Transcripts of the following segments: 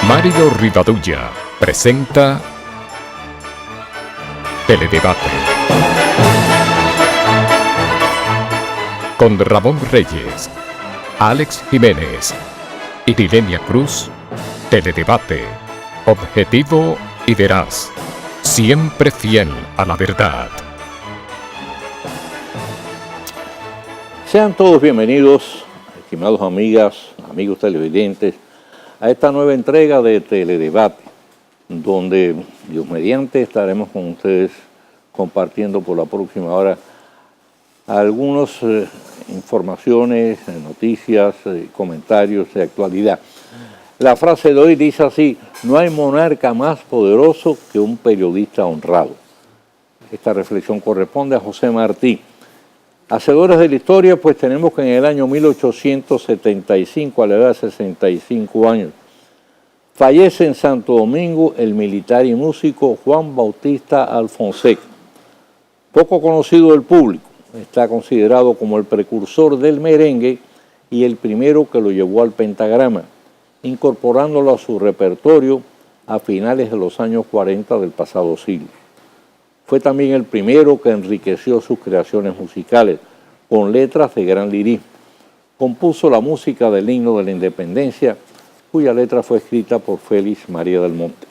Mario Rivadulla presenta Teledebate con Ramón Reyes, Alex Jiménez y Dilenia Cruz. Teledebate, objetivo y veraz, siempre fiel a la verdad. Sean todos bienvenidos, estimados amigos televidentes, a esta nueva entrega de Teledebate, donde, Dios mediante, estaremos con ustedes compartiendo por la próxima hora algunas informaciones, noticias, comentarios de actualidad. La frase de hoy dice así: no hay monarca más poderoso que un periodista honrado. Esta reflexión corresponde a José Martí. Hacedores de la historia, pues tenemos que en el año 1875, a la edad de 65 años, fallece en Santo Domingo el militar y músico Juan Bautista Alfonseca. Poco conocido del público, está considerado como el precursor del merengue y el primero que lo llevó al pentagrama, incorporándolo a su repertorio a finales de los años 40 del pasado siglo. Fue también el primero que enriqueció sus creaciones musicales con letras de gran lirismo. Compuso la música del himno de la independencia, cuya letra fue escrita por Félix María del Monte.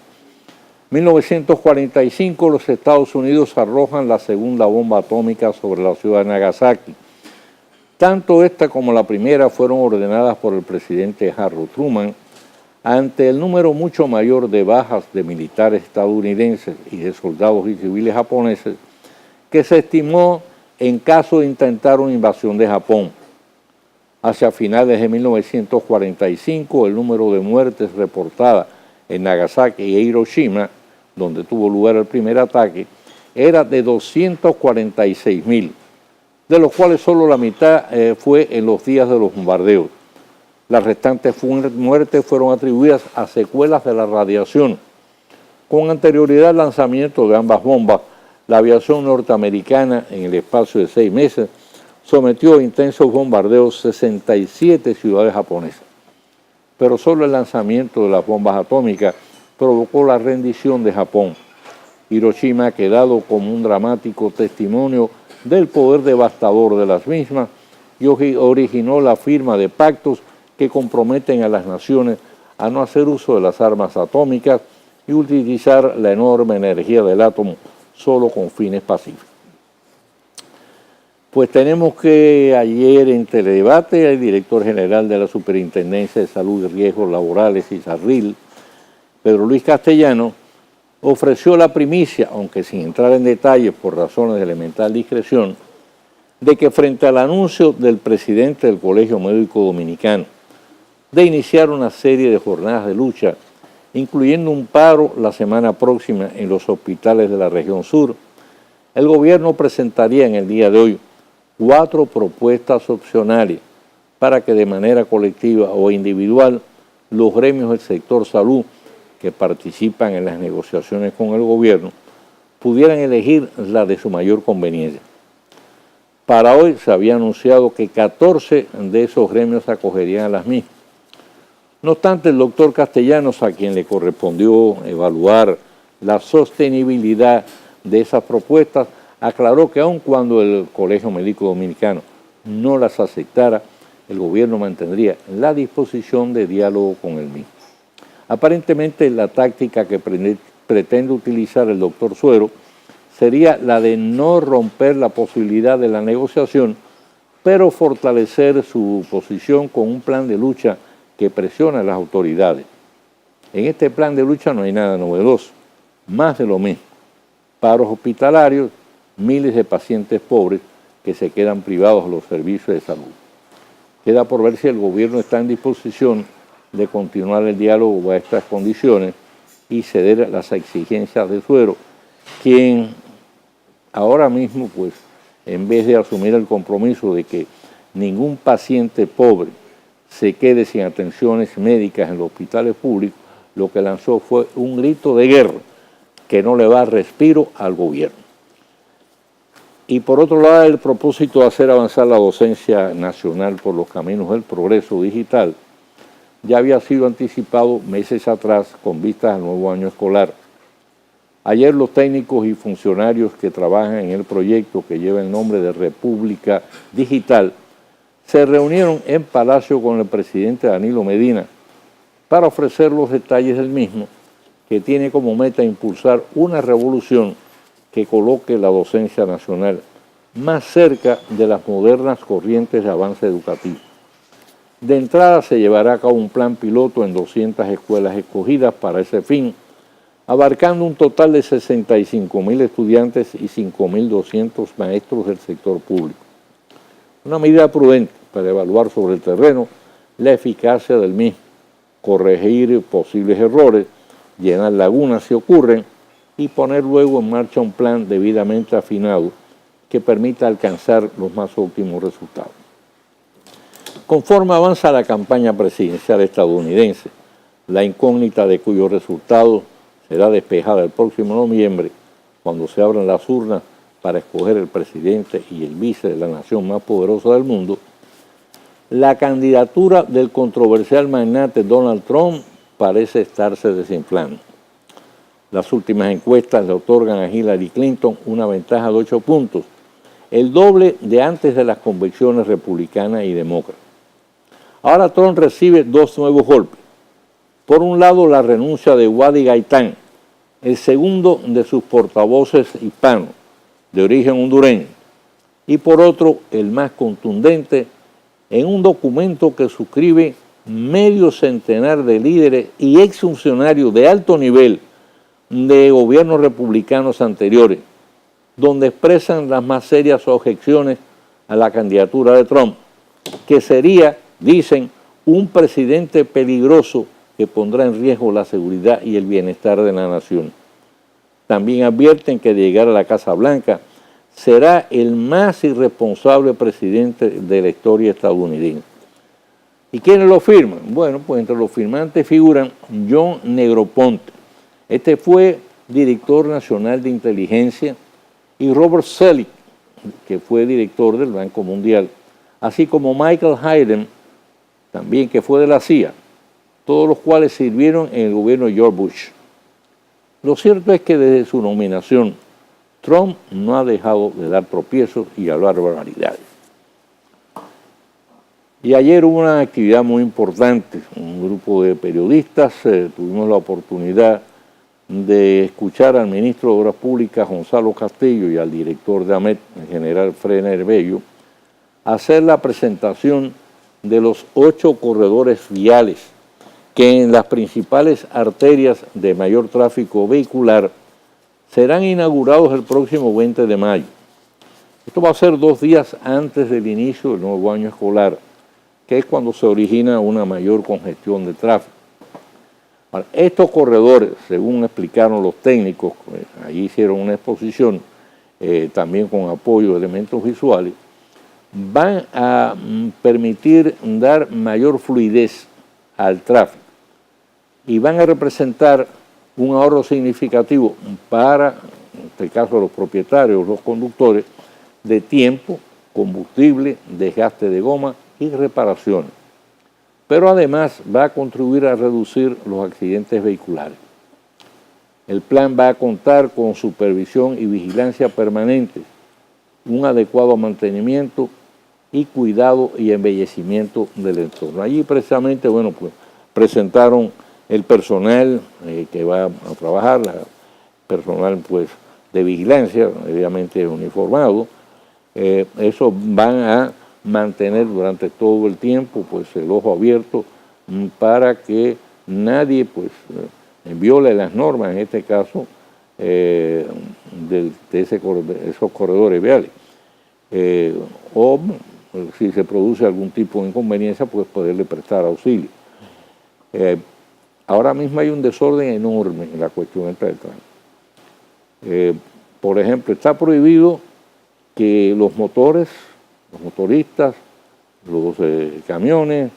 En 1945, los Estados Unidos arrojan la segunda bomba atómica sobre la ciudad de Nagasaki. Tanto esta como la primera fueron ordenadas por el presidente Harry Truman, ante el número mucho mayor de bajas de militares estadounidenses y de soldados y civiles japoneses que se estimó en caso de intentar una invasión de Japón. Hacia finales de 1945, el número de muertes reportadas en Nagasaki y Hiroshima, donde tuvo lugar el primer ataque, era de 246.000, de los cuales solo la mitad fue en los días de los bombardeos. Las restantes muertes fueron atribuidas a secuelas de la radiación. Con anterioridad al lanzamiento de ambas bombas, la aviación norteamericana, en el espacio de 6 meses, sometió a intensos bombardeos 67 ciudades japonesas. Pero solo el lanzamiento de las bombas atómicas provocó la rendición de Japón. Hiroshima ha quedado como un dramático testimonio del poder devastador de las mismas y originó la firma de pactos que comprometen a las naciones a no hacer uso de las armas atómicas y utilizar la enorme energía del átomo solo con fines pacíficos. Pues tenemos que ayer en Teledebate el director general de la Superintendencia de Salud y Riesgos Laborales, ISARRIL, Pedro Luis Castellano, ofreció la primicia, aunque sin entrar en detalles por razones de elemental discreción, de que frente al anuncio del presidente del Colegio Médico Dominicano de iniciar una serie de jornadas de lucha, incluyendo un paro la semana próxima en los hospitales de la región sur, el gobierno presentaría en el día de hoy 4 propuestas opcionales para que de manera colectiva o individual los gremios del sector salud que participan en las negociaciones con el gobierno pudieran elegir la de su mayor conveniencia. Para hoy se había anunciado que 14 de esos gremios acogerían a las mismas. No obstante, el doctor Castellanos, a quien le correspondió evaluar la sostenibilidad de esas propuestas, aclaró que aun cuando el Colegio Médico Dominicano no las aceptara, el gobierno mantendría la disposición de diálogo con el mismo. Aparentemente, la táctica que pretende utilizar el doctor Suero sería la de no romper la posibilidad de la negociación, pero fortalecer su posición con un plan de lucha que presiona a las autoridades. En este plan de lucha no hay nada novedoso, más de lo mismo. Paros hospitalarios, miles de pacientes pobres que se quedan privados de los servicios de salud. Queda por ver si el gobierno está en disposición de continuar el diálogo a estas condiciones y ceder a las exigencias de Suero, quien ahora mismo, pues, en vez de asumir el compromiso de que ningún paciente pobre se quede sin atenciones médicas en los hospitales públicos, lo que lanzó fue un grito de guerra que no le va a respiro al gobierno. Y por otro lado, el propósito de hacer avanzar la docencia nacional por los caminos del progreso digital ya había sido anticipado meses atrás con vistas al nuevo año escolar. Ayer los técnicos y funcionarios que trabajan en el proyecto que lleva el nombre de República Digital se reunieron en Palacio con el presidente Danilo Medina para ofrecer los detalles del mismo, que tiene como meta impulsar una revolución que coloque la docencia nacional más cerca de las modernas corrientes de avance educativo. De entrada se llevará a cabo un plan piloto en 200 escuelas escogidas para ese fin, abarcando un total de 65.000 estudiantes y 5.200 maestros del sector público. Una medida prudente para evaluar sobre el terreno la eficacia del mismo, corregir posibles errores, llenar lagunas si ocurren y poner luego en marcha un plan debidamente afinado que permita alcanzar los más óptimos resultados. Conforme avanza la campaña presidencial estadounidense, la incógnita de cuyos resultados será despejada el próximo noviembre, cuando se abran las urnas para escoger el presidente y el vice de la nación más poderosa del mundo, la candidatura del controversial magnate Donald Trump parece estarse desinflando. Las últimas encuestas le otorgan a Hillary Clinton una ventaja de 8 puntos, el doble de antes de las convenciones republicanas y demócratas. Ahora Trump recibe dos nuevos golpes. Por un lado, la renuncia de Wadi Gaitán, el segundo de sus portavoces hispanos, de origen hondureño, y por otro, el más contundente, en un documento que suscribe medio centenar de líderes y exfuncionarios de alto nivel de gobiernos republicanos anteriores, donde expresan las más serias objeciones a la candidatura de Trump, que sería, dicen, un presidente peligroso que pondrá en riesgo la seguridad y el bienestar de la nación. También advierten que de llegar a la Casa Blanca será el más irresponsable presidente de la historia estadounidense. ¿Y quiénes lo firman? Bueno, pues entre los firmantes figuran John Negroponte. Este fue director nacional de inteligencia, y Robert Selig, que fue director del Banco Mundial, así como Michael Hayden, también que fue de la CIA, todos los cuales sirvieron en el gobierno de George Bush. Lo cierto es que desde su nominación, Trump no ha dejado de dar tropiezos y hablar barbaridades. Y ayer hubo una actividad muy importante, un grupo de periodistas, tuvimos la oportunidad de escuchar al ministro de Obras Públicas, Gonzalo Castillo, y al director de AMET, el general Frener Bello, hacer la presentación de los 8 corredores viales que en las principales arterias de mayor tráfico vehicular serán inaugurados el próximo 20 de mayo. Esto va a ser 2 días antes del inicio del nuevo año escolar, que es cuando se origina una mayor congestión de tráfico. Ahora, estos corredores, según explicaron los técnicos, ahí hicieron una exposición, también con apoyo de elementos visuales, van a permitir dar mayor fluidez al tráfico y van a representar un ahorro significativo para, en este caso, los propietarios, los conductores, de tiempo, combustible, desgaste de goma y reparaciones. Pero además va a contribuir a reducir los accidentes vehiculares. El plan va a contar con supervisión y vigilancia permanentes, un adecuado mantenimiento y cuidado y embellecimiento del entorno. Allí precisamente, bueno, pues presentaron el personal que va a trabajar, personal pues de vigilancia, obviamente uniformado. Eso van a mantener durante todo el tiempo pues el ojo abierto para que nadie pues viole las normas, en este caso de esos corredores viales, o si se produce algún tipo de inconveniencia pues poderle prestar auxilio. Ahora mismo hay un desorden enorme en la cuestión esta del tránsito. Por ejemplo, está prohibido que los motores, los motoristas, los camiones,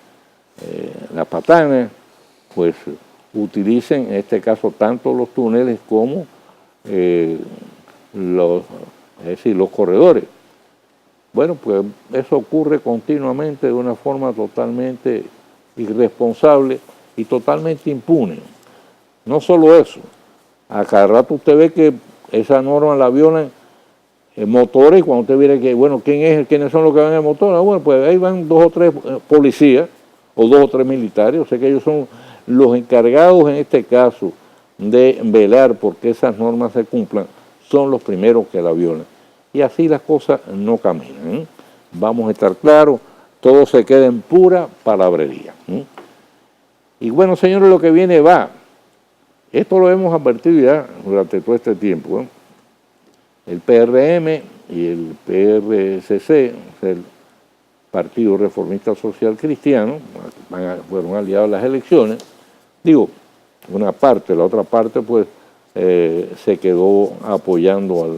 las patanas, pues utilicen en este caso tanto los túneles como los corredores. Bueno, pues eso ocurre continuamente de una forma totalmente irresponsable y totalmente impune. No solo eso, a cada rato usted ve que esa norma la violan motores, y cuando usted viene que, bueno, ¿quiénes son los que van en motor? Bueno, pues ahí van 2 o 3 policías o 2 o 3 militares, o sea que ellos son los encargados en este caso de velar porque esas normas se cumplan, son los primeros que la violan. Y así las cosas no caminan, ¿eh? Vamos a estar claros, todo se queda en pura palabrería. Y bueno, señores, lo que viene va. Esto lo hemos advertido ya durante todo este tiempo, ¿eh? El PRM y el PRCC, o sea, el Partido Reformista Social Cristiano, fueron aliados en las elecciones. Digo, una parte, la otra parte pues se quedó apoyando a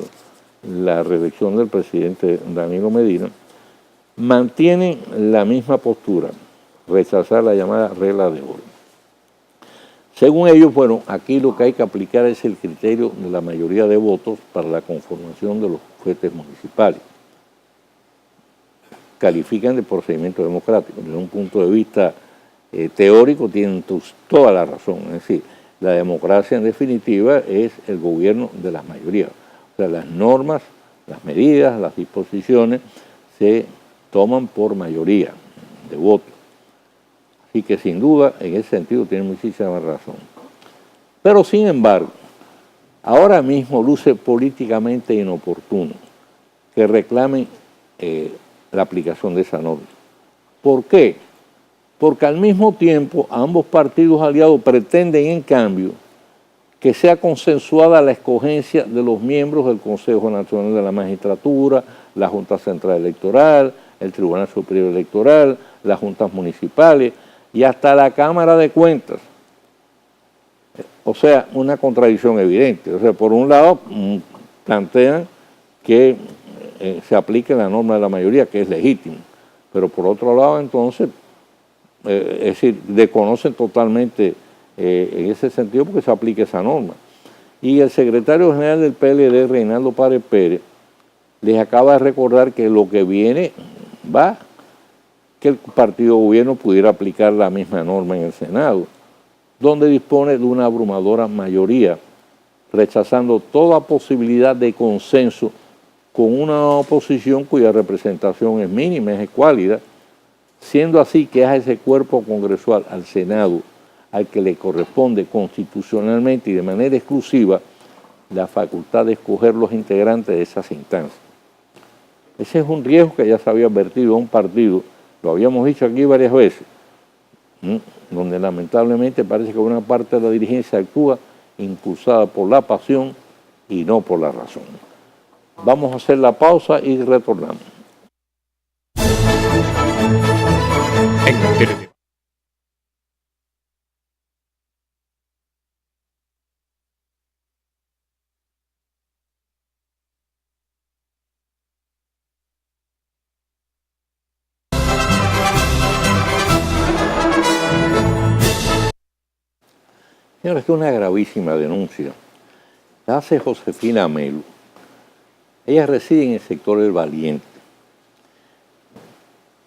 la reelección del presidente Danilo Medina. Mantienen la misma postura, rechazar la llamada regla de oro. Según ellos, bueno, aquí lo que hay que aplicar es el criterio de la mayoría de votos para la conformación de los bufetes municipales. Califican de procedimiento democrático. Desde un punto de vista teórico tienen toda la razón. Es decir, la democracia en definitiva es el gobierno de las mayorías. O sea, las normas, las medidas, las disposiciones se toman por mayoría de votos. Así que sin duda, en ese sentido, tiene muchísima razón. Pero sin embargo, ahora mismo luce políticamente inoportuno que reclamen la aplicación de esa norma. ¿Por qué? Porque al mismo tiempo ambos partidos aliados pretenden en cambio que sea consensuada la escogencia de los miembros del Consejo Nacional de la Magistratura, la Junta Central Electoral, el Tribunal Superior Electoral, las juntas municipales y hasta la Cámara de Cuentas. O sea, una contradicción evidente. O sea, por un lado plantean que se aplique la norma de la mayoría, que es legítimo, pero por otro lado entonces, es decir, desconocen totalmente en ese sentido porque se aplique esa norma. Y el secretario general del PLD, Reinaldo Párez Pérez, les acaba de recordar que lo que viene va, que el partido gobierno pudiera aplicar la misma norma en el Senado, donde dispone de una abrumadora mayoría, rechazando toda posibilidad de consenso con una oposición cuya representación es mínima, es escuálida, siendo así que es a ese cuerpo congresual, al Senado, al que le corresponde constitucionalmente y de manera exclusiva la facultad de escoger los integrantes de esas instancias. Ese es un riesgo que ya se había advertido a un partido, lo habíamos dicho aquí varias veces, donde lamentablemente parece que una parte de la dirigencia actúa impulsada por la pasión y no por la razón. Vamos a hacer la pausa y retornamos. Señores, esto es una gravísima denuncia. La hace Josefina Melo. Ella reside en el sector del Valiente.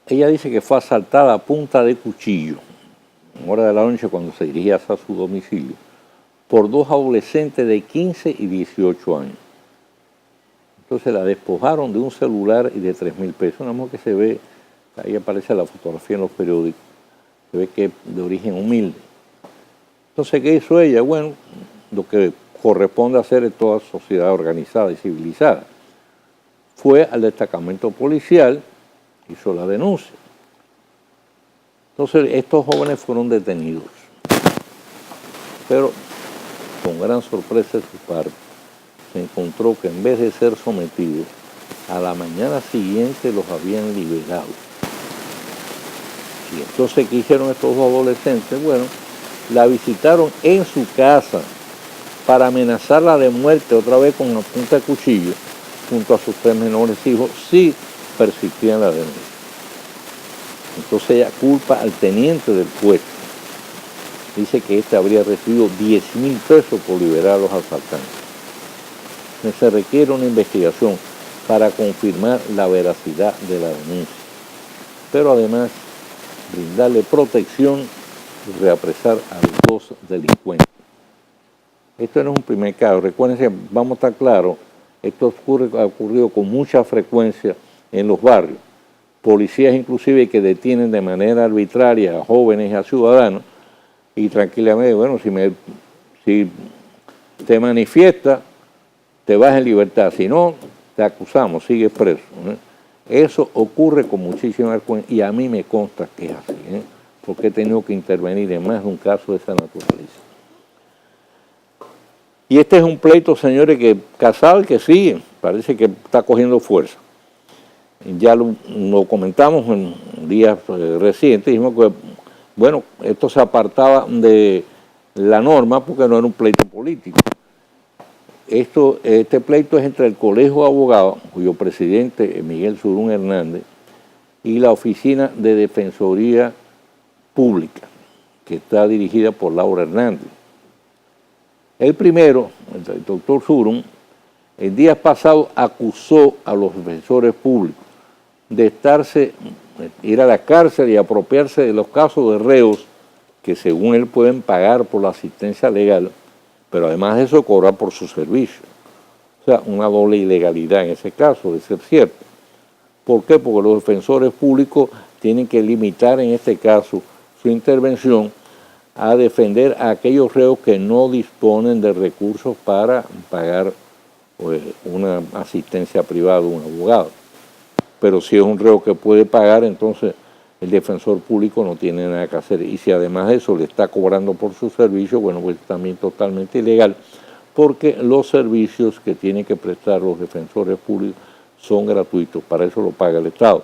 Ella dice que fue asaltada a punta de cuchillo, en hora de la noche cuando se dirigía hacia su domicilio, por 2 adolescentes de 15 y 18 años. Entonces la despojaron de un celular y de 3.000 pesos. Una mujer que se ve, ahí aparece la fotografía en los periódicos, se ve que es de origen humilde. Entonces, ¿qué hizo ella? Bueno, lo que corresponde hacer en toda sociedad organizada y civilizada. Fue al destacamento policial, hizo la denuncia. Entonces, estos jóvenes fueron detenidos. Pero, con gran sorpresa de su parte, se encontró que en vez de ser sometidos, a la mañana siguiente los habían liberado. Y entonces, ¿qué hicieron estos 2 adolescentes? Bueno, la visitaron en su casa para amenazarla de muerte otra vez con una punta de cuchillo junto a sus 3 menores hijos si persistían la denuncia. Entonces ella culpa al teniente del puesto. Dice que este habría recibido 10.000 pesos por liberar a los asaltantes. Se requiere una investigación para confirmar la veracidad de la denuncia. Pero además brindarle protección y reapresar a los delincuentes. Esto no es un primer caso. Recuerden que vamos a estar claros, esto ha ocurrido con mucha frecuencia en los barrios. Policías inclusive que detienen de manera arbitraria a jóvenes y a ciudadanos y tranquilamente, bueno, si te manifiesta, te vas en libertad, si no, te acusamos, sigues preso, ¿eh? Eso ocurre con muchísima frecuencia y a mí me consta que es así, ¿eh? Porque he tenido que intervenir en más de un caso de esa naturaleza. Y este es un pleito, señores, que Casal que sigue, parece que está cogiendo fuerza. Ya lo comentamos en días recientes, dijimos que, bueno, esto se apartaba de la norma porque no era un pleito político. Este pleito es entre el Colegio de Abogados, cuyo presidente es Miguel Surún Hernández, y la Oficina de Defensoría Pública, que está dirigida por Laura Hernández. El primero, el doctor Surún, el día pasado acusó a los defensores públicos de ir a la cárcel y apropiarse de los casos de reos que según él pueden pagar por la asistencia legal, pero además de eso cobrar por su servicio. O sea, una doble ilegalidad en ese caso, de ser cierto. ¿Por qué? Porque los defensores públicos tienen que limitar en este caso su intervención a defender a aquellos reos que no disponen de recursos para pagar una asistencia privada de un abogado. Pero si es un reo que puede pagar, entonces el defensor público no tiene nada que hacer. Y si además de eso le está cobrando por su servicio, bueno, pues también totalmente ilegal, porque los servicios que tienen que prestar los defensores públicos son gratuitos, para eso lo paga el Estado.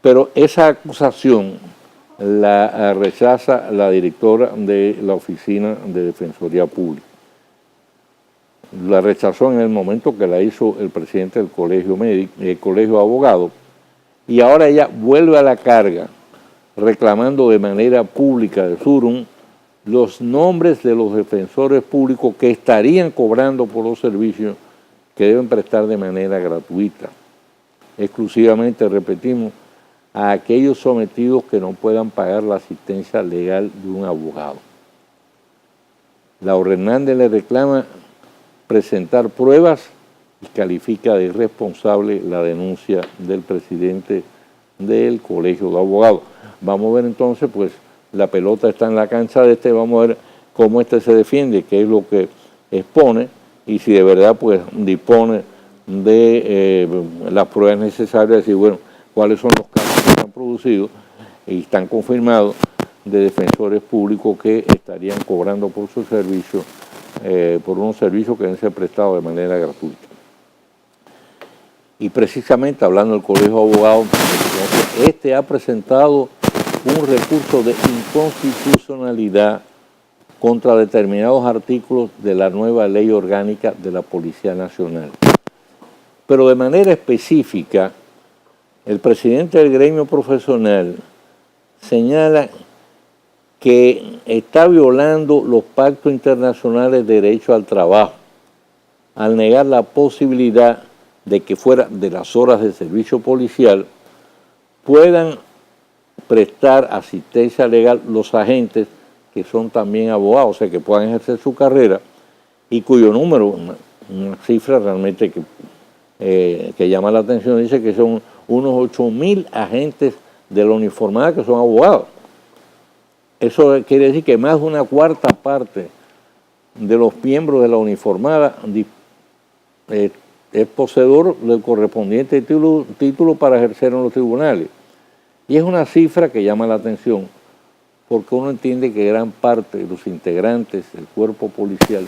Pero esa acusación la rechaza la directora de la Oficina de Defensoría Pública. La rechazó en el momento que la hizo el presidente del Colegio de Abogados, y ahora ella vuelve a la carga reclamando de manera pública de Surún los nombres de los defensores públicos que estarían cobrando por los servicios que deben prestar de manera gratuita. Exclusivamente, repetimos, a aquellos sometidos que no puedan pagar la asistencia legal de un abogado. Laura Hernández le reclama presentar pruebas y califica de irresponsable la denuncia del presidente del Colegio de Abogados. Vamos a ver entonces, pues la pelota está en la cancha de vamos a ver cómo se defiende, qué es lo que expone y si de verdad pues dispone de las pruebas necesarias, decir, bueno, cuáles son los casos que se han producido y están confirmados de defensores públicos que estarían cobrando por su servicio, por unos servicios que deben ser prestados de manera gratuita. Y precisamente hablando del Colegio de Abogados, este ha presentado un recurso de inconstitucionalidad contra determinados artículos de la nueva ley orgánica de la Policía Nacional. Pero de manera específica, el presidente del gremio profesional señala que está violando los pactos internacionales de derecho al trabajo al negar la posibilidad de que fuera de las horas de servicio policial puedan prestar asistencia legal los agentes que son también abogados, o sea, que puedan ejercer su carrera y cuyo número, una cifra realmente que llama la atención, dice que son unos 8.000 agentes de la uniformada que son abogados. Eso quiere decir que más de una cuarta parte de los miembros de la uniformada es poseedor del correspondiente título para ejercer en los tribunales. Y es una cifra que llama la atención, porque uno entiende que gran parte de los integrantes del cuerpo policial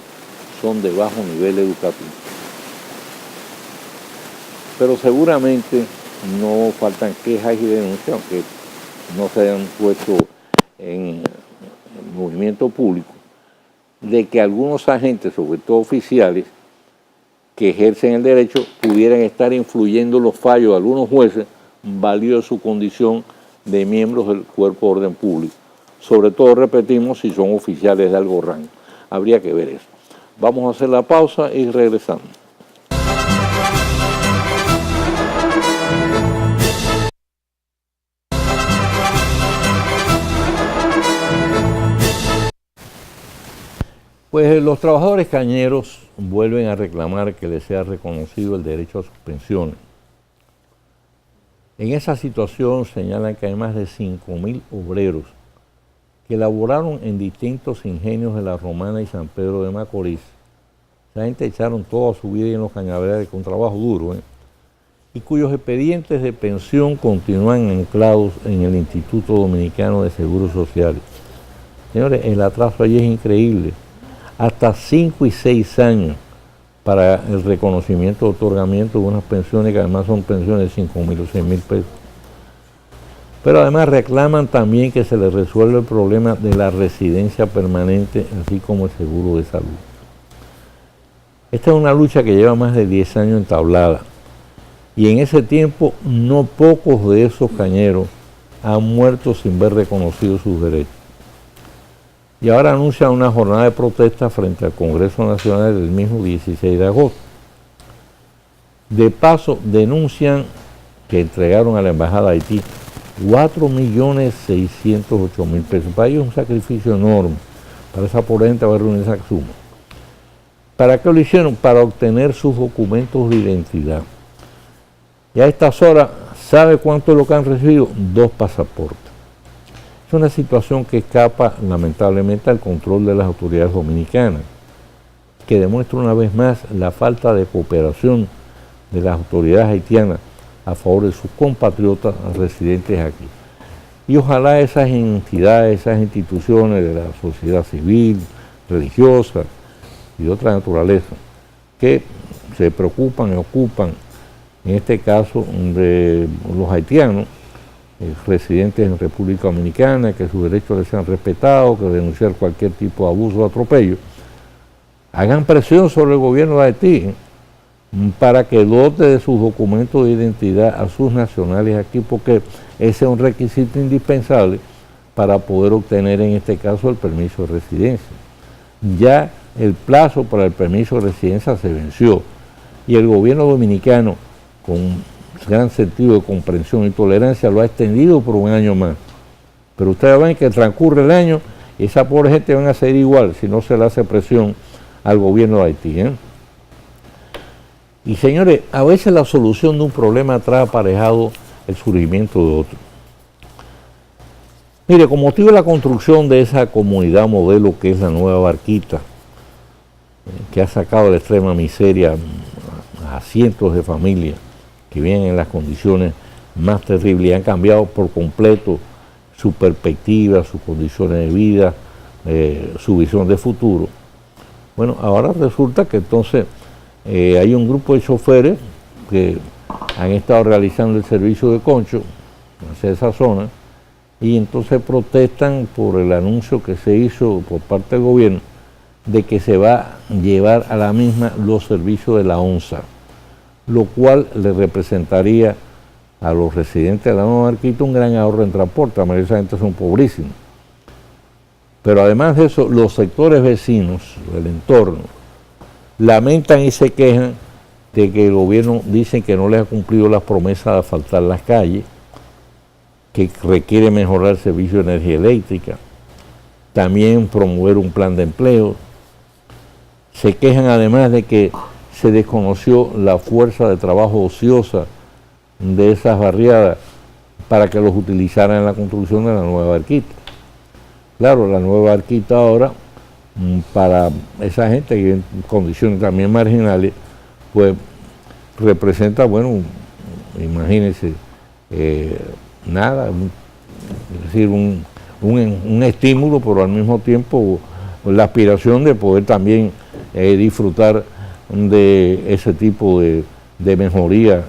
son de bajo nivel educativo. Pero seguramente no faltan quejas y denuncias, aunque no se hayan puesto en movimiento público, de que algunos agentes, sobre todo oficiales, que ejercen el derecho, pudieran estar influyendo los fallos de algunos jueces válidos de su condición de miembros del cuerpo de orden público. Sobre todo, repetimos, si son oficiales de algo rango. Habría que ver eso. Vamos a hacer la pausa y regresamos. Pues los trabajadores cañeros vuelven a reclamar que les sea reconocido el derecho a sus pensiones. En esa situación señalan que hay más de 5.000 obreros que laboraron en distintos ingenios de La Romana y San Pedro de Macorís. Esa gente echaron toda su vida en los cañaverales con trabajo duro, y cuyos expedientes de pensión continúan anclados en el Instituto Dominicano de Seguros Sociales. Señores, el atraso allí es increíble. Hasta 5 y 6 años para el reconocimiento o otorgamiento de unas pensiones que además son pensiones de 5.000 o 6.000 pesos. Pero además reclaman también que se les resuelva el problema de la residencia permanente, así como el seguro de salud. Esta es una lucha que lleva más de 10 años entablada, y en ese tiempo no pocos de esos cañeros han muerto sin ver reconocidos sus derechos. Y ahora anuncian una jornada de protesta frente al Congreso Nacional el mismo 16 de agosto. De paso, denuncian que entregaron a la Embajada de Haití 4.608.000 pesos. Para ellos es un sacrificio enorme. Para esa pobre gente va a reunir esa suma. ¿Para qué lo hicieron? Para obtener sus documentos de identidad. Y a estas horas, ¿sabe cuánto es lo que han recibido? 2 pasaportes. Es una situación que escapa lamentablemente al control de las autoridades dominicanas, que demuestra una vez más la falta de cooperación de las autoridades haitianas a favor de sus compatriotas residentes aquí. Y ojalá esas entidades, esas instituciones de la sociedad civil, religiosa y de otra naturaleza, que se preocupan y ocupan, en este caso de los haitianos, residentes en República Dominicana, que sus derechos les sean respetados, que denunciar cualquier tipo de abuso o atropello, hagan presión sobre el gobierno de Haití para que dote de sus documentos de identidad a sus nacionales aquí, porque ese es un requisito indispensable para poder obtener en este caso el permiso de residencia. Ya el plazo para el permiso de residencia se venció y el gobierno dominicano, con gran sentido de comprensión y tolerancia, lo ha extendido por 1 año más. Pero ustedes ven que transcurre el año y esa pobre gente van a seguir igual si no se le hace presión al gobierno de Haití. Y señores, a veces la solución de un problema trae aparejado el surgimiento de otro. Mire, con motivo de la construcción de esa comunidad modelo que es la Nueva Barquita, que ha sacado de la extrema miseria a cientos de familias que viven en las condiciones más terribles y han cambiado por completo su perspectiva, sus condiciones de vida, su visión de futuro. Bueno, ahora resulta que entonces hay un grupo de choferes que han estado realizando el servicio de concho hacia esa zona y entonces protestan por el anuncio que se hizo por parte del gobierno de que se va a llevar a la misma los servicios de la ONSA, lo cual le representaría a los residentes de la Nueva Barquita un gran ahorro en transporte. La mayoría de esa gente son pobrísimos. Pero además de eso, los sectores vecinos del entorno lamentan y se quejan de que el gobierno dice que no les ha cumplido las promesas de asfaltar las calles, que requiere mejorar el servicio de energía eléctrica, también promover un plan de empleo. Se quejan además de que se desconoció la fuerza de trabajo ociosa de esas barriadas para que los utilizaran en la construcción de la Nueva Barquita. Claro, la Nueva Barquita ahora, para esa gente que vive en condiciones también marginales, pues representa, bueno, imagínense, nada, es decir, un estímulo, pero al mismo tiempo la aspiración de poder también disfrutar de ese tipo de mejoría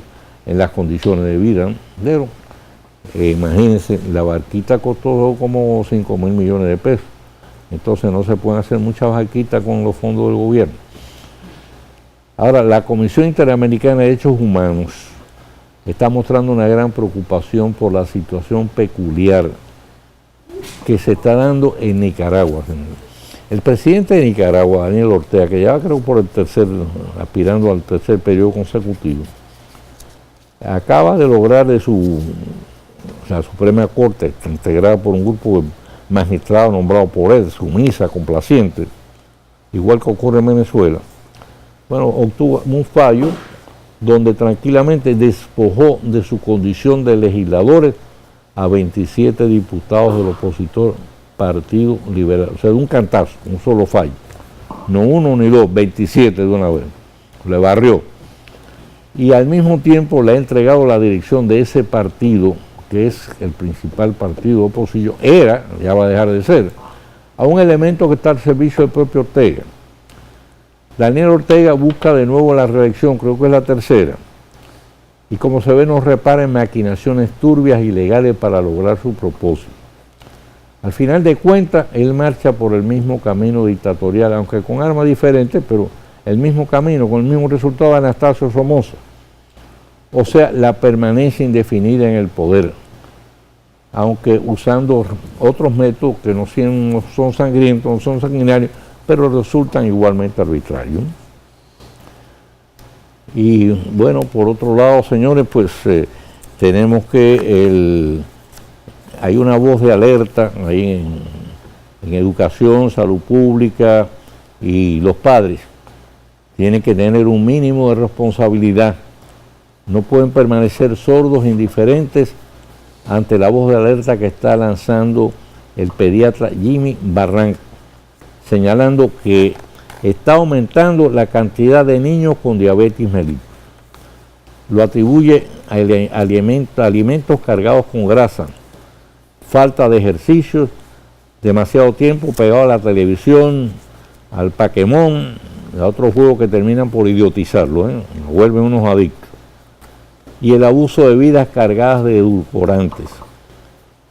en las condiciones de vida. Pero imagínense, la barquita costó como 5.000 millones de pesos, entonces no se pueden hacer muchas barquitas con los fondos del gobierno. Ahora, la Comisión Interamericana de Derechos Humanos está mostrando una gran preocupación por la situación peculiar que se está dando en Nicaragua. El presidente de Nicaragua, Daniel Ortega, que ya creo aspirando al tercer periodo consecutivo, acaba de lograr de la Suprema Corte, integrada por un grupo de magistrados nombrados por él, sumisa, complaciente, igual que ocurre en Venezuela, bueno, obtuvo un fallo donde tranquilamente despojó de su condición de legisladores a 27 diputados del opositor Partido Liberal, o sea, de un cantazo, un solo fallo, no uno ni dos, 27 de una vez, le barrió. Y al mismo tiempo le ha entregado la dirección de ese partido, que es el principal partido de oposición, ya va a dejar de ser, a un elemento que está al servicio del propio Ortega. Daniel Ortega busca de nuevo la reelección, creo que es la tercera, y como se ve no repara en maquinaciones turbias y ilegales para lograr su propósito. Al final de cuentas, él marcha por el mismo camino dictatorial, aunque con armas diferentes, pero el mismo camino, con el mismo resultado de Anastasio Somoza. O sea, la permanencia indefinida en el poder, aunque usando otros métodos que no son sangrientos, no son sanguinarios, pero resultan igualmente arbitrarios. Y bueno, por otro lado, señores, pues tenemos que hay una voz de alerta ahí en educación, salud pública, y los padres tienen que tener un mínimo de responsabilidad. No pueden permanecer sordos e indiferentes ante la voz de alerta que está lanzando el pediatra Jimmy Barranca, señalando que está aumentando la cantidad de niños con diabetes mellitus. Lo atribuye a alimentos cargados con grasa, falta de ejercicios, demasiado tiempo pegado a la televisión, al Pokémon, a otros juegos que terminan por idiotizarlo, lo vuelven unos adictos, y el abuso de bebidas cargadas de edulcorantes.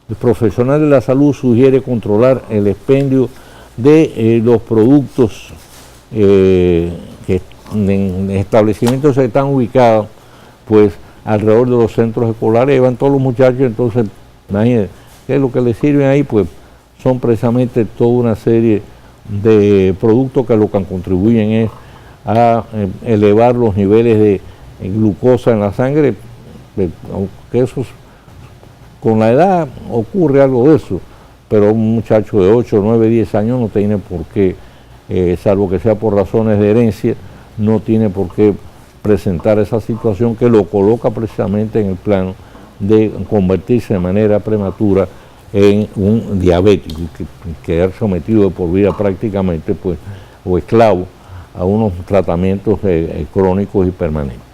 El profesional de la salud sugiere controlar el expendio de los productos que en establecimientos que están ubicados pues alrededor de los centros escolares, y van todos los muchachos, entonces imagínense, ¿qué es lo que les sirven ahí? Pues son precisamente toda una serie de productos que lo que contribuyen es a elevar los niveles de glucosa en la sangre, aunque eso con la edad ocurre algo de eso, pero un muchacho de 8, 9, 10 años no tiene por qué, salvo que sea por razones de herencia, no tiene por qué presentar esa situación que lo coloca precisamente en el plano de convertirse de manera prematura en un diabético y quedar sometido de por vida prácticamente, pues, o esclavo a unos tratamientos crónicos y permanentes.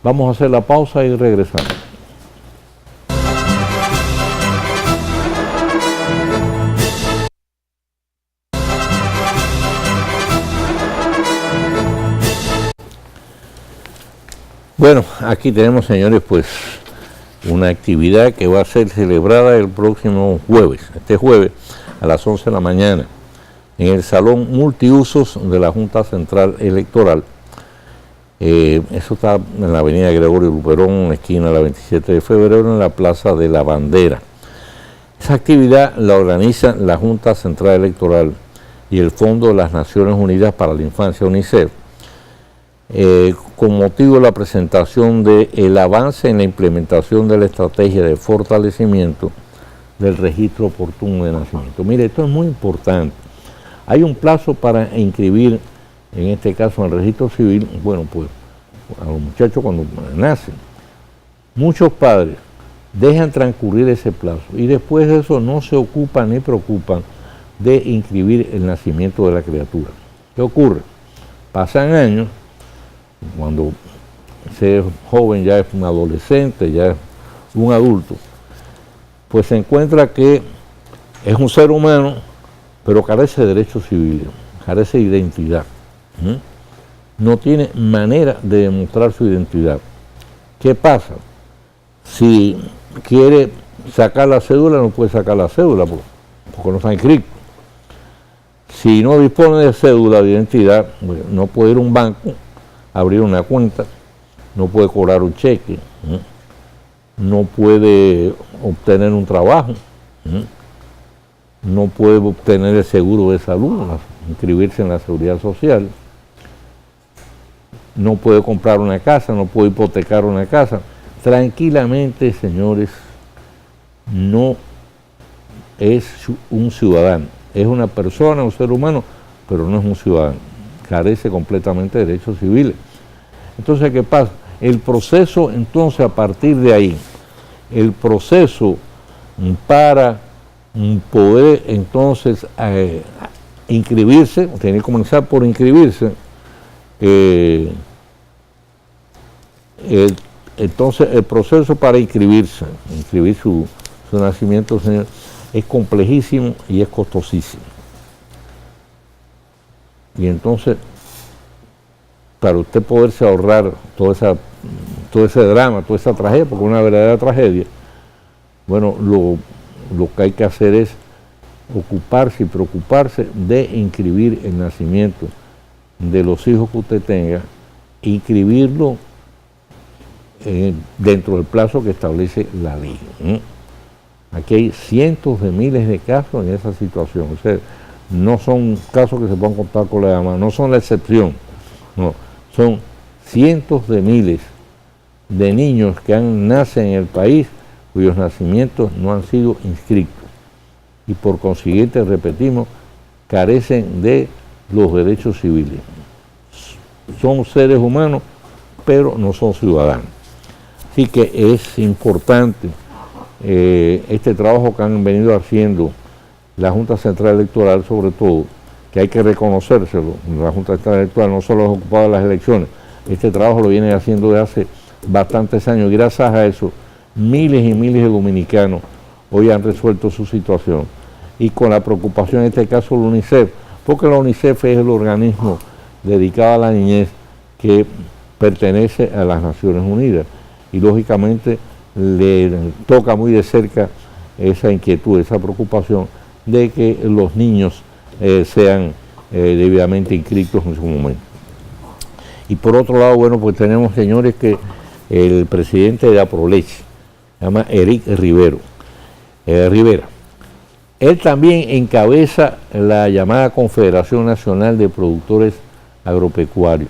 Vamos a hacer la pausa y regresamos. Bueno, aquí tenemos, señores, pues una actividad que va a ser celebrada el próximo jueves, este jueves, a las 11 de la mañana, en el Salón Multiusos de la Junta Central Electoral. Eso está en la avenida Gregorio Luperón, esquina de la 27 de febrero, en la Plaza de la Bandera. Esa actividad la organiza la Junta Central Electoral y el Fondo de las Naciones Unidas para la Infancia, UNICEF, con motivo de la presentación del avance en la implementación de la estrategia de fortalecimiento del registro oportuno de nacimiento. Mire, esto es muy importante. Hay un plazo para inscribir, en este caso en el registro civil, bueno, pues a los muchachos cuando nacen. Muchos padres dejan transcurrir ese plazo y después de eso no se ocupan ni preocupan de inscribir el nacimiento de la criatura. ¿Qué ocurre? Pasan años, cuando ese joven ya es un adolescente, ya es un adulto, pues se encuentra que es un ser humano, pero carece de derechos civiles, carece de identidad. No tiene manera de demostrar su identidad. ¿Qué pasa? Si quiere sacar la cédula, no puede sacar la cédula porque no está inscrito. Si no dispone de cédula de identidad, no puede ir a un banco, abrir una cuenta, no puede cobrar un cheque, no puede obtener un trabajo, no puede obtener el seguro de salud, inscribirse en la seguridad social, no puede comprar una casa, no puede hipotecar una casa. Tranquilamente, señores, no es un ciudadano, es una persona, un ser humano pero no es un ciudadano, carece completamente de derechos civiles. Entonces, ¿qué pasa? El proceso, entonces, a partir de ahí, el proceso para poder, entonces, inscribirse, tiene que comenzar por inscribirse, entonces el proceso para inscribir su nacimiento, señor, es complejísimo y es costosísimo. Y entonces, para usted poderse ahorrar todo ese drama, toda esa tragedia, porque es una verdadera tragedia, bueno, lo que hay que hacer es ocuparse y preocuparse de inscribir el nacimiento de los hijos que usted tenga, inscribirlo dentro del plazo que establece la ley. Aquí hay cientos de miles de casos en esa situación. O sea, no son casos que se puedan contar con la mano, no son la excepción. No, son cientos de miles de niños que nacen en el país cuyos nacimientos no han sido inscritos. Y por consiguiente, repetimos, carecen de los derechos civiles. Son seres humanos, pero no son ciudadanos. Así que es importante este trabajo que han venido haciendo la Junta Central Electoral, sobre todo, que hay que reconocérselo. La Junta Central Electoral no solo es ocupada de las elecciones, este trabajo lo viene haciendo desde hace bastantes años, y gracias a eso miles y miles de dominicanos hoy han resuelto su situación, y con la preocupación en este caso la UNICEF, porque la UNICEF es el organismo dedicado a la niñez que pertenece a las Naciones Unidas, y lógicamente le toca muy de cerca esa inquietud, esa preocupación de que los niños sean debidamente inscritos en su momento. Y por otro lado, bueno, pues tenemos, señores, que el presidente de Aproleche, se llama Eric Rivera. Él también encabeza la llamada Confederación Nacional de Productores Agropecuarios.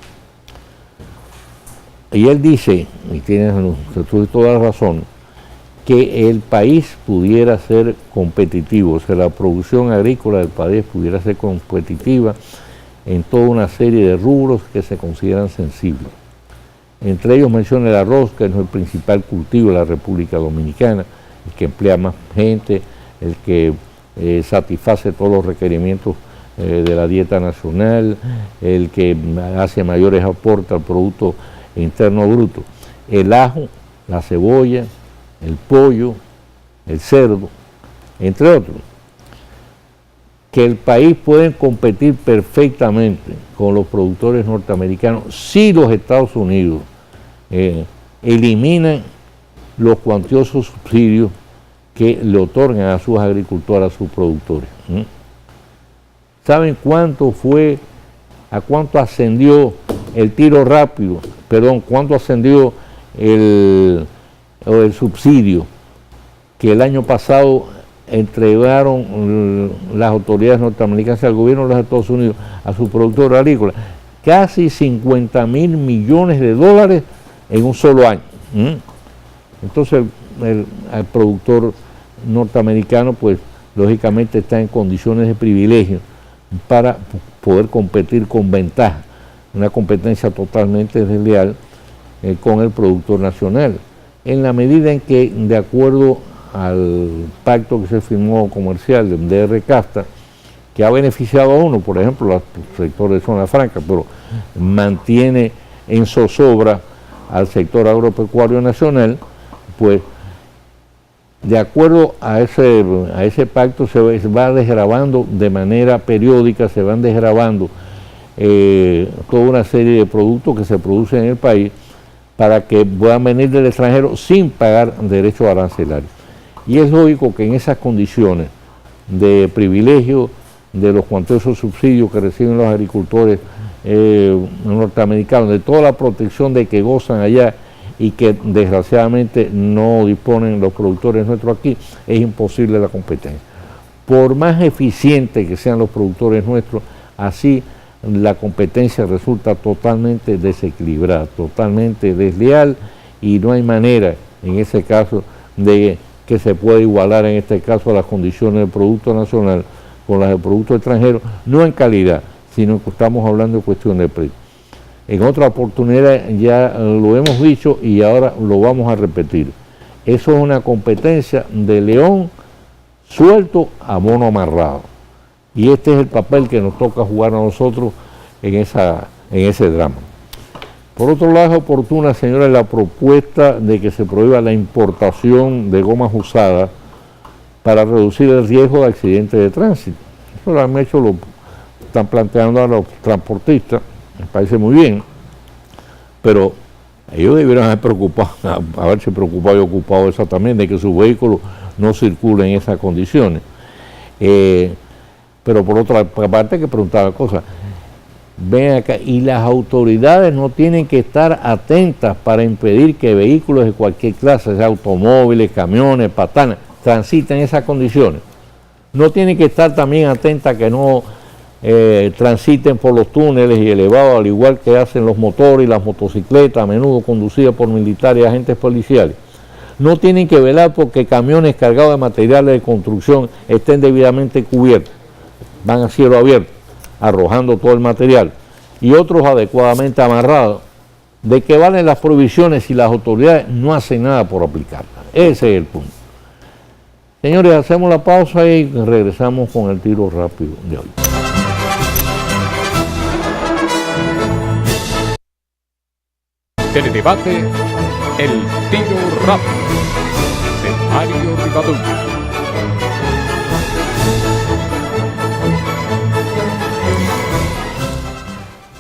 Y él dice, y tiene toda la razón, que el país pudiera ser competitivo, o sea, la producción agrícola del país pudiera ser competitiva en toda una serie de rubros que se consideran sensibles. Entre ellos menciona el arroz, que es el principal cultivo de la República Dominicana, el que emplea más gente, el que satisface todos los requerimientos de la dieta nacional, el que hace mayores aportes al Producto Interno Bruto. El ajo, la cebolla, el pollo, el cerdo, entre otros. Que el país puede competir perfectamente con los productores norteamericanos si los Estados Unidos eliminan los cuantiosos subsidios que le otorgan a sus agricultores, a sus productores. ¿Saben cuánto a cuánto ascendió el tiro rápido? Perdón, cuánto ascendió el subsidio que el año pasado entregaron las autoridades norteamericanas al gobierno de los Estados Unidos a sus productores agrícolas? Casi 50.000 millones de dólares en un solo año. Entonces el productor norteamericano, pues lógicamente está en condiciones de privilegio para poder competir con ventaja, una competencia totalmente desleal con el productor nacional, en la medida en que, de acuerdo al pacto que se firmó comercial de DR-CAFTA, que ha beneficiado a uno, por ejemplo, al sector de zona franca, pero mantiene en zozobra al sector agropecuario nacional, pues de acuerdo a ese pacto se va desgravando de manera periódica, se van desgravando toda una serie de productos que se producen en el país para que puedan venir del extranjero sin pagar derechos arancelarios. Y es lógico que en esas condiciones de privilegio, de los cuantiosos subsidios que reciben los agricultores norteamericanos, de toda la protección de que gozan allá y que desgraciadamente no disponen los productores nuestros aquí, es imposible la competencia. Por más eficientes que sean los productores nuestros, así la competencia resulta totalmente desequilibrada, totalmente desleal, y no hay manera en ese caso de que se pueda igualar en este caso las condiciones del producto nacional con las del producto extranjero, no en calidad, sino que estamos hablando de cuestión de precio. En otra oportunidad ya lo hemos dicho y ahora lo vamos a repetir. Eso es una competencia de león suelto a mono amarrado. Y este es el papel que nos toca jugar a nosotros en ese drama. Por otro lado, es oportuna, señores, la propuesta de que se prohíba la importación de gomas usadas para reducir el riesgo de accidentes de tránsito. Eso lo han hecho, lo están planteando a los transportistas, me parece muy bien, pero ellos debieron haberse preocupado y ocupado eso también, de que sus vehículos no circulen en esas condiciones. Pero por otra parte hay que preguntar la cosa. Ven acá, y las autoridades no tienen que estar atentas para impedir que vehículos de cualquier clase, sea automóviles, camiones, patanas, transiten esas condiciones. No tienen que estar también atentas a que no transiten por los túneles y elevados, al igual que hacen los motores y las motocicletas, a menudo conducidas por militares y agentes policiales. No tienen que velar porque camiones cargados de materiales de construcción estén debidamente cubiertos, van a cielo abierto, arrojando todo el material, y otros adecuadamente amarrados. ¿De qué valen las prohibiciones si las autoridades no hacen nada por aplicarlas? Ese es el punto. Señores, hacemos la pausa y regresamos con el tiro rápido de hoy. Teledebate, el tiro rápido, de Mario Rivadavia.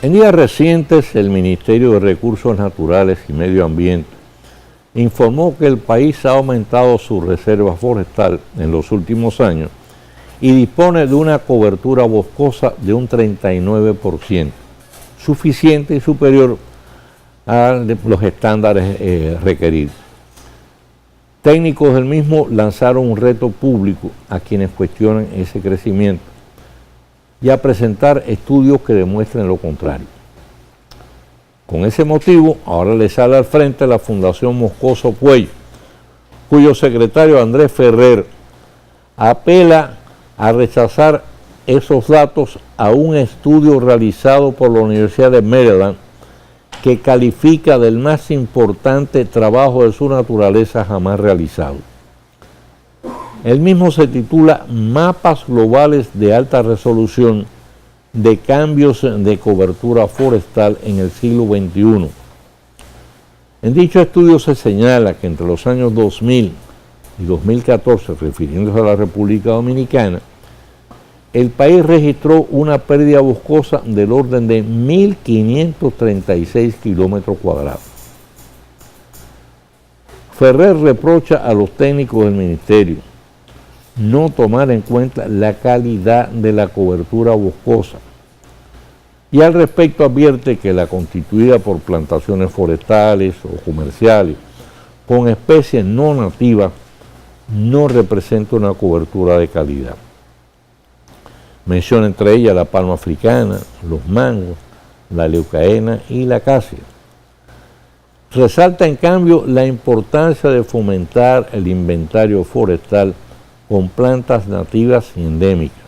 En días recientes, el Ministerio de Recursos Naturales y Medio Ambiente informó que el país ha aumentado su reserva forestal en los últimos años y dispone de una cobertura boscosa de un 39%, suficiente y superior a los estándares requeridos. Técnicos del mismo lanzaron un reto público a quienes cuestionan ese crecimiento y a presentar estudios que demuestren lo contrario. Con ese motivo, ahora le sale al frente la Fundación Moscoso Puello, cuyo secretario Andrés Ferrer apela a rechazar esos datos a un estudio realizado por la Universidad de Maryland que califica del más importante trabajo de su naturaleza jamás realizado. El mismo se titula Mapas Globales de Alta Resolución de Cambios de Cobertura Forestal en el siglo XXI. En dicho estudio se señala que entre los años 2000 y 2014, refiriéndose a la República Dominicana, el país registró una pérdida boscosa del orden de 1.536 kilómetros cuadrados. Ferrer reprocha a los técnicos del ministerio no tomar en cuenta la calidad de la cobertura boscosa y al respecto advierte que la constituida por plantaciones forestales o comerciales con especies no nativas no representa una cobertura de calidad. Menciona entre ellas la palma africana, los mangos, la leucaena y la acacia. Resalta en cambio la importancia de fomentar el inventario forestal con plantas nativas y endémicas,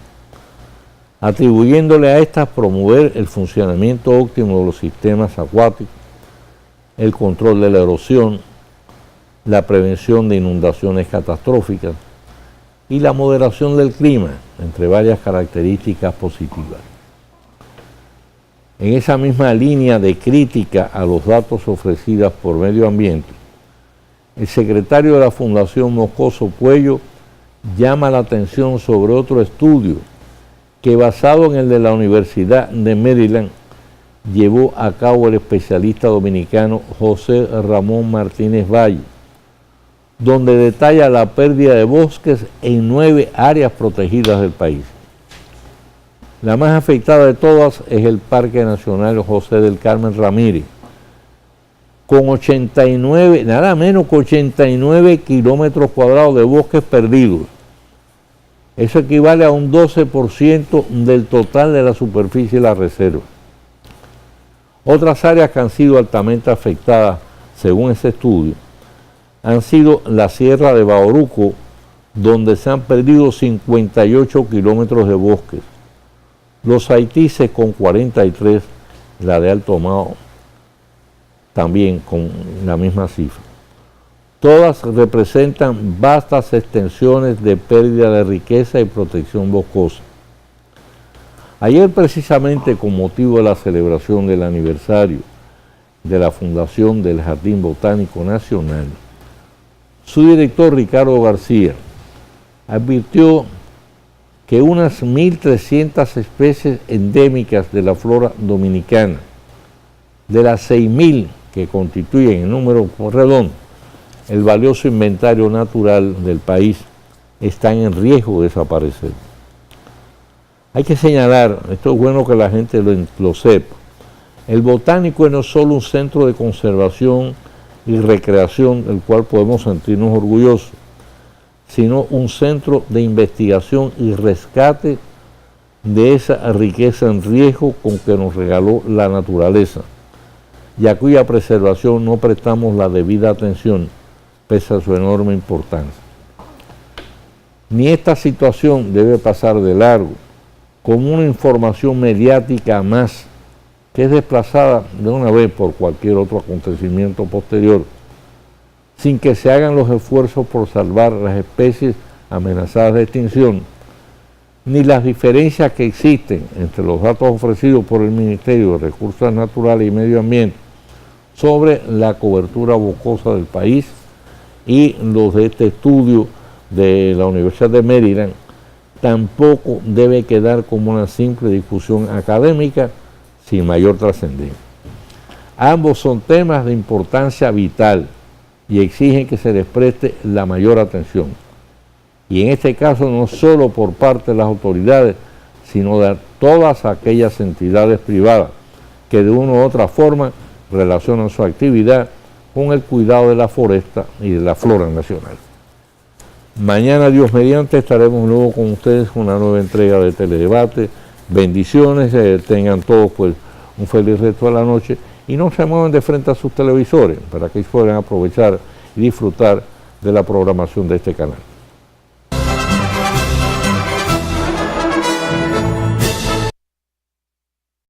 atribuyéndole a estas promover el funcionamiento óptimo de los sistemas acuáticos, el control de la erosión, la prevención de inundaciones catastróficas y la moderación del clima, entre varias características positivas. En esa misma línea de crítica a los datos ofrecidos por Medio Ambiente, el secretario de la Fundación Moscoso Puello llama la atención sobre otro estudio que, basado en el de la Universidad de Maryland, llevó a cabo el especialista dominicano José Ramón Martínez Valle, donde detalla la pérdida de bosques en 9 áreas protegidas del país. La más afectada de todas es el Parque Nacional José del Carmen Ramírez, con 89, nada menos que 89 kilómetros cuadrados de bosques perdidos. Eso equivale a un 12% del total de la superficie de la reserva. Otras áreas que han sido altamente afectadas, según ese estudio, han sido la Sierra de Bauruco, donde se han perdido 58 kilómetros de bosques, los Haitíes con 43, la de Alto Mao también con la misma cifra. Todas representan vastas extensiones de pérdida de riqueza y protección boscosa. Ayer, precisamente con motivo de la celebración del aniversario de la fundación del Jardín Botánico Nacional, su director Ricardo García advirtió que unas 1.300 especies endémicas de la flora dominicana, de las 6.000 que constituyen en número redondo el valioso inventario natural del país, están en riesgo de desaparecer. Hay que señalar, esto es bueno que la gente lo sepa, el botánico no es solo un centro de conservación y recreación del cual podemos sentirnos orgullosos, sino un centro de investigación y rescate de esa riqueza en riesgo con que nos regaló la naturaleza, y a cuya preservación no prestamos la debida atención, pese a su enorme importancia. Ni esta situación debe pasar de largo, como una información mediática más, que es desplazada de una vez por cualquier otro acontecimiento posterior, sin que se hagan los esfuerzos por salvar las especies amenazadas de extinción, ni las diferencias que existen entre los datos ofrecidos por el Ministerio de Recursos Naturales y Medio Ambiente sobre la cobertura boscosa del país y los de este estudio de la Universidad de Maryland, tampoco debe quedar como una simple discusión académica sin mayor trascendencia. Ambos son temas de importancia vital y exigen que se les preste la mayor atención. Y en este caso no solo por parte de las autoridades, sino de todas aquellas entidades privadas que de una u otra forma relacionan su actividad con el cuidado de la foresta y de la flora nacional. Mañana, Dios mediante, estaremos luego con ustedes con una nueva entrega de Teledebate. Bendiciones, tengan todos pues un feliz resto de la noche y no se muevan de frente a sus televisores para que puedan aprovechar y disfrutar de la programación de este canal.